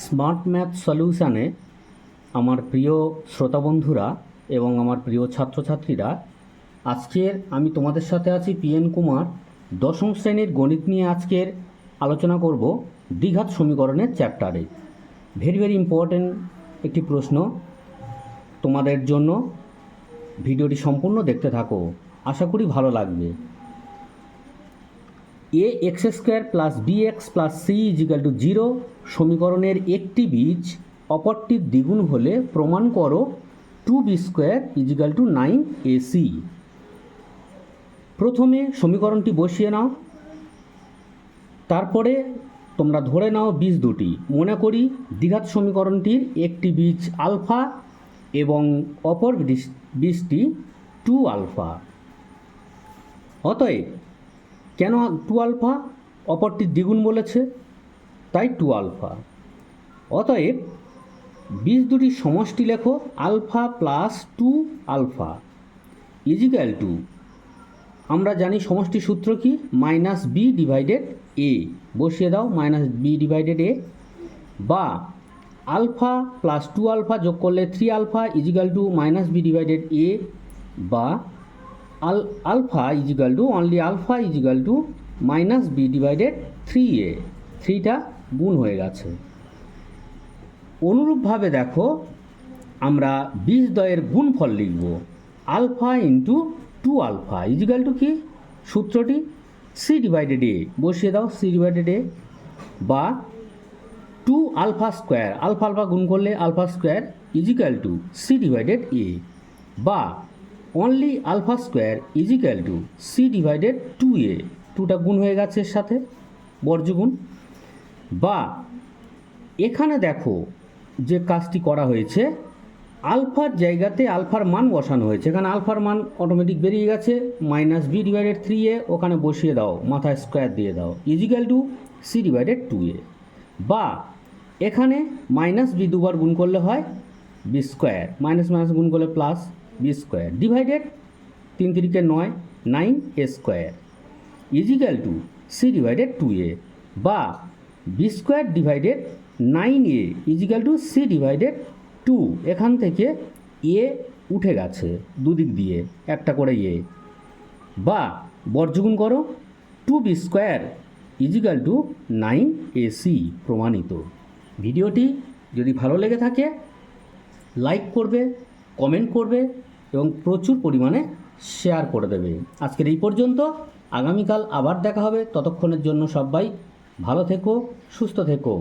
Smart math সলিউশানে আমার প্রিয় শ্রোতা বন্ধুরা এবং আমার প্রিয় ছাত্রছাত্রীরা, আজকের আমি তোমাদের সাথে আছি পিএন কুমার। দশম শ্রেণীর গণিত নিয়ে আজকের আলোচনা করব দ্বিঘাত সমীকরণের চ্যাপ্টারে। ভেরি ভেরি ইম্পর্টেন্ট একটি প্রশ্ন তোমাদের জন্য। ভিডিওটি সম্পূর্ণ দেখতে থাকো, আশা করি ভালো লাগবে। A x square plus b x plus c equal to 0 সমীকরণের একটি বীজ অপরটির দ্বিগুণ হলে প্রমাণ করো 2b square equal two 9ac। প্রথমে সমীকরণটি বসিয়ে নাও, তারপরে তোমরা ধরে নাও বীজ দুটি। মনে করি দ্বিঘাত সমীকরণটির একটি বীজ আলফা এবং অপর বীজটি 2 আলফা। অতএব কেন 2 আলফা? অপরটির দ্বিগুণ বলেছে, তাই 2 আলফা। অতএব বীজ দুটির সমষ্টি লেখো alpha plus 2 alpha equal to, আমরা জানি সমষ্টি সূত্র কি, মাইনাস বি ডিভাইডেড এ। বসিয়ে দাও মাইনাস বি ডিভাইডেড এ, বা আলফা প্লাস 2 আলফা যোগ করলে 3 alpha equal to minus b divided a, বা alpha equal to only alpha equal to minus b divided 3a। 3টা গুণ হয়ে গেছে। অনুরূপভাবে দেখো, আমরা বীজদ্বয়ের গুণফল লিখব alpha into 2 alpha equal to কি, সূত্রটি সি ডিভাইডেড এ। বসিয়ে দাও সি ডিভাইডেড এ, বা 2 আলফা স্কোয়ার, আলফা আলফা গুণ করলে alpha square equal to c divided a, বা only alpha square equal to c divided 2a। 2টা গুণ হয়ে গেছে এর সাথে, বর্জগুণ। বা এখানে দেখো যে কাজটি করা হয়েছে, আলফার জায়গাতে আলফার মান বসানো হয়েছে। এখানে আলফার মান অটোমেটিক বেরিয়ে গেছে, মাইনাস বি ডিভাইডেড 3a ওখানে বসিয়ে দাও, মাথায় স্কোয়ার দিয়ে দাও, is equal to c divided 2a। বা এখানে মাইনাস বি দুবার গুণ করলে হয় বি স্কোয়ার, মাইনাস মাইনাস গুণ করলে plus b square divided 3 3 9 9a square equal to c divided 2a, বা b square divided 9a equal to c divided 2। এখান থেকে এ উঠে গেছে দুদিক দিয়ে একটা করে এ, বা বর্জগুণ করো 2b square equal two 9ac। প্রমাণিত। ভিডিওটি যদি ভালো লেগে থাকে লাইক করবে, কমেন্ট করবে এবং প্রচুর পরিমাণে শেয়ার করে দেবে। আজকের এই পর্যন্ত, আগামীকাল আবার দেখা হবে। ততক্ষণের জন্য সবাই ভালো থেকো, সুস্থ থেকো।